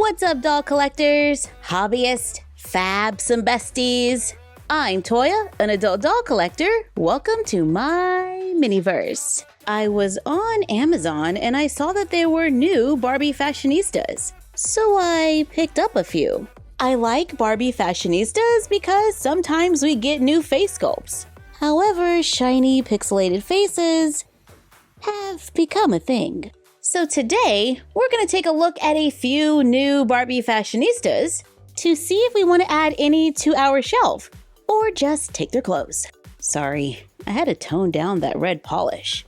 What's up, doll collectors, hobbyists, fabs, and besties? I'm Toya, an adult doll collector. Welcome to my miniverse. I was on Amazon and I saw that there were new Barbie Fashionistas, so I picked up a few. I like Barbie Fashionistas because sometimes we get new face sculpts. However, shiny pixelated faces have become a thing. So today, we're going to take a look at a few new Barbie Fashionistas to see if we want to add any to our shelf, or just take their clothes. Sorry, I had to tone down that red polish.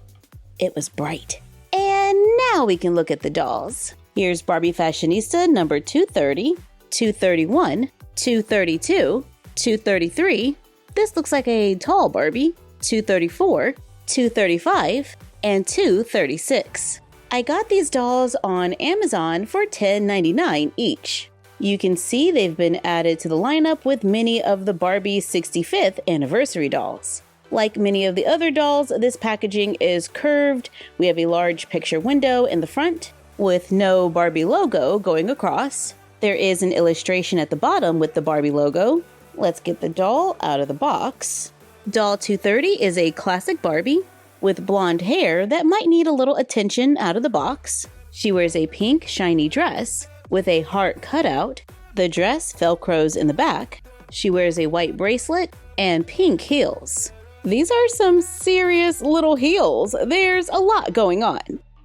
It was bright. And now we can look at the dolls. Here's Barbie Fashionista number 230, 231, 232, 233. This looks like a tall Barbie. 234, 235, and 236. I got these dolls on Amazon for $10.99 each. You can see they've been added to the lineup with many of the Barbie 65th anniversary dolls. Like many of the other dolls, this packaging is curved. We have a large picture window in the front with no Barbie logo going across. There is an illustration at the bottom with the Barbie logo. Let's get the doll out of the box. Doll 230 is a classic Barbie with blonde hair that might need a little attention out of the box. She wears a pink shiny dress with a heart cutout. The dress velcros in the back. She wears a white bracelet and pink heels. These are some serious little heels. There's a lot going on.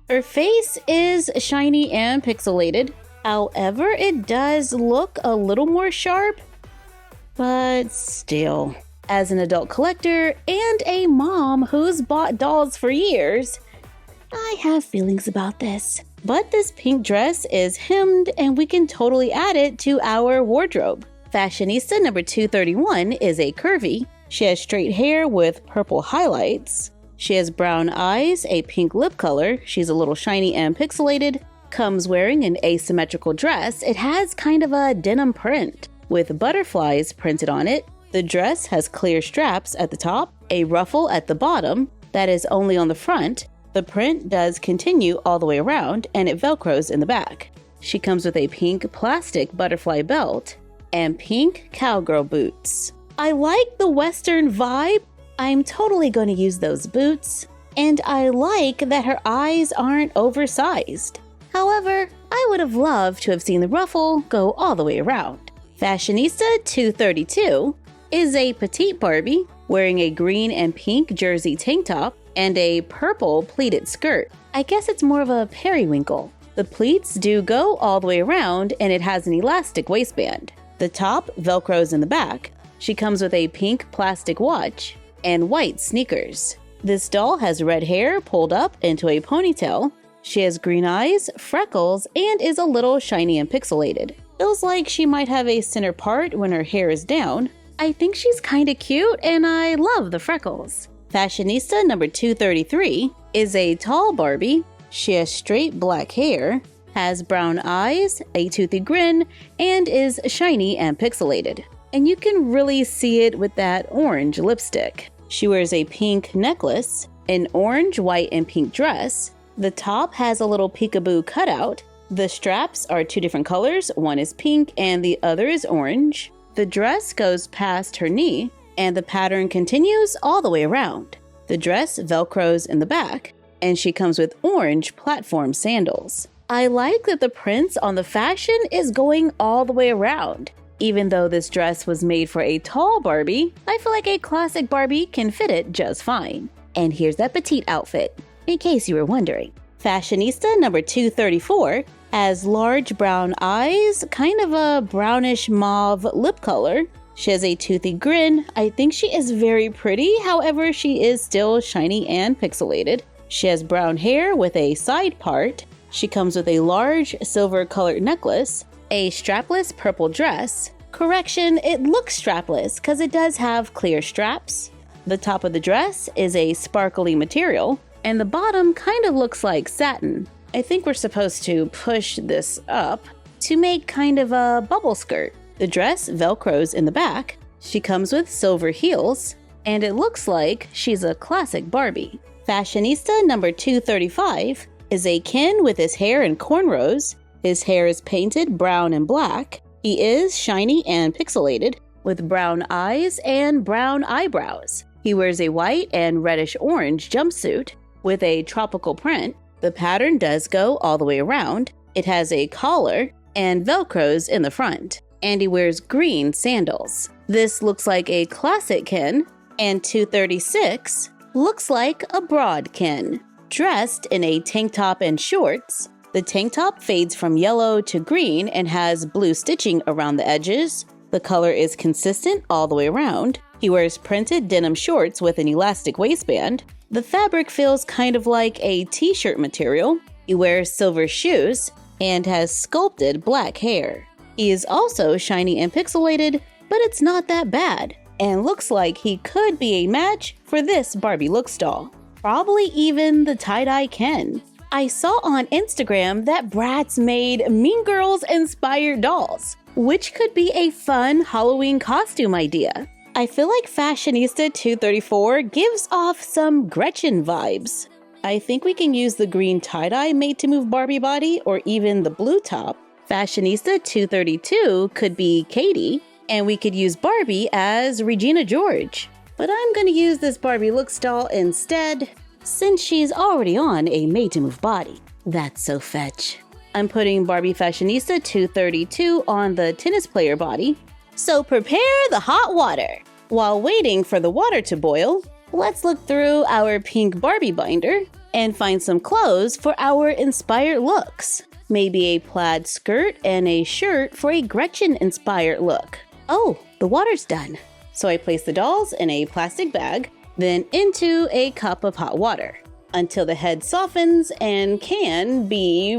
Her face is shiny and pixelated. However, it does look a little more sharp, but still. As an adult collector and a mom who's bought dolls for years, I have feelings about this. But this pink dress is hemmed and we can totally add it to our wardrobe. Fashionista number 231 is a curvy. She has straight hair with purple highlights. She has brown eyes, a pink lip color. She's a little shiny and pixelated. Comes wearing an asymmetrical dress. It has kind of a denim print with butterflies printed on it. The dress has clear straps at the top, a ruffle at the bottom that is only on the front. The print does continue all the way around and it velcros in the back. She comes with a pink plastic butterfly belt and pink cowgirl boots. I like the Western vibe. I'm totally going to use those boots. And I like that her eyes aren't oversized. However, I would have loved to have seen the ruffle go all the way around. Fashionista 232 is a petite Barbie wearing a green and pink jersey tank top and a purple pleated skirt. I guess it's more of a periwinkle. The pleats do go all the way around and it has an elastic waistband. The top velcros in the back. She comes with a pink plastic watch and white sneakers. This doll has red hair pulled up into a ponytail. She has green eyes, freckles, and is a little shiny and pixelated. Feels like she might have a center part when her hair is down. I think she's kinda cute and I love the freckles. Fashionista number 233 is a tall Barbie. She has straight black hair, has brown eyes, a toothy grin, and is shiny and pixelated. And you can really see it with that orange lipstick. She wears a pink necklace, an orange, white, and pink dress. The top has a little peekaboo cutout. The straps are two different colors. One is pink and the other is orange. The dress goes past her knee, and the pattern continues all the way around. The dress velcros in the back, and she comes with orange platform sandals. I like that the prints on the fashion is going all the way around. Even though this dress was made for a tall Barbie, I feel like a classic Barbie can fit it just fine. And here's that petite outfit, in case you were wondering. Fashionista number 234 has large brown eyes, kind of a brownish mauve lip color. She has a toothy grin. I think she is very pretty, however, she is still shiny and pixelated. She has brown hair with a side part. She comes with a large silver colored necklace, a strapless purple dress. Correction, it looks strapless because it does have clear straps. The top of the dress is a sparkly material, and the bottom kind of looks like satin. I think we're supposed to push this up to make kind of a bubble skirt. The dress velcros in the back. She comes with silver heels, and it looks like she's a classic Barbie. Fashionista number 235 is a Ken with his hair in cornrows. His hair is painted brown and black. He is shiny and pixelated, with brown eyes and brown eyebrows. He wears a white and reddish-orange jumpsuit with a tropical print. The pattern does go all the way around. It has a collar and Velcros in the front. And he wears green sandals. This looks like a classic Ken, and 236 looks like a broad Ken. Dressed in a tank top and shorts, the tank top fades from yellow to green and has blue stitching around the edges. The color is consistent all the way around. He wears printed denim shorts with an elastic waistband. The fabric feels kind of like a t-shirt material. He wears silver shoes and has sculpted black hair. He is also shiny and pixelated, but it's not that bad, and looks like he could be a match for this Barbie Looks doll. Probably even the tie-dye Ken. I saw on Instagram that Bratz made Mean Girls inspired dolls, which could be a fun Halloween costume idea. I feel like Fashionista 234 gives off some Gretchen vibes. I think we can use the green tie-dye made to move Barbie body, or even the blue top. Fashionista 232 could be Katie, and we could use Barbie as Regina George. But I'm gonna use this Barbie Looks doll instead, since she's already on a made-to-move body. That's so fetch. I'm putting Barbie Fashionista 232 on the tennis player body. So prepare the hot water. While waiting for the water to boil, let's look through our pink Barbie binder and find some clothes for our inspired looks. Maybe a plaid skirt and a shirt for a Gretchen-inspired look. Oh, the water's done. So I place the dolls in a plastic bag, then into a cup of hot water, until the head softens and can be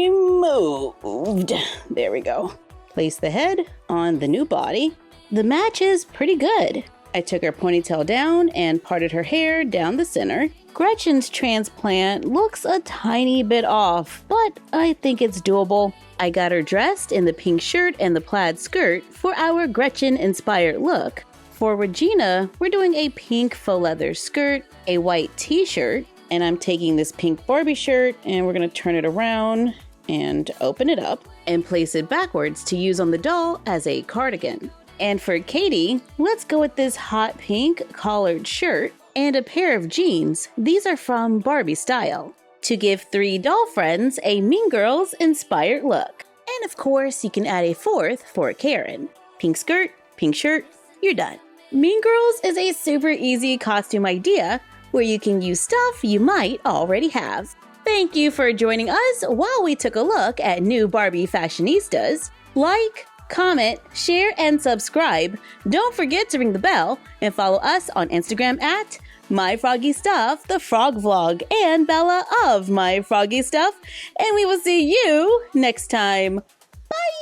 removed. There we go. Place the head on the new body. The match is pretty good. I took her ponytail down and parted her hair down the center. Gretchen's transplant looks a tiny bit off, but I think it's doable. I got her dressed in the pink shirt and the plaid skirt for our Gretchen-inspired look. For Regina, we're doing a pink faux leather skirt, a white t-shirt, and I'm taking this pink Barbie shirt and we're gonna turn it around and open it up and place it backwards to use on the doll as a cardigan. And for Katie, let's go with this hot pink collared shirt and a pair of jeans. These are from Barbie Style, to give 3 doll friends a Mean Girls inspired look. And of course, you can add a 4th for Karen. Pink skirt, pink shirt, you're done. Mean Girls is a super easy costume idea where you can use stuff you might already have. Thank you for joining us while we took a look at new Barbie Fashionistas. Like, comment, share, and subscribe. Don't forget to ring the bell and follow us on Instagram at MyFroggyStuff, the Frog Vlog, and Bella of My Froggy Stuff. And we will see you next time. Bye!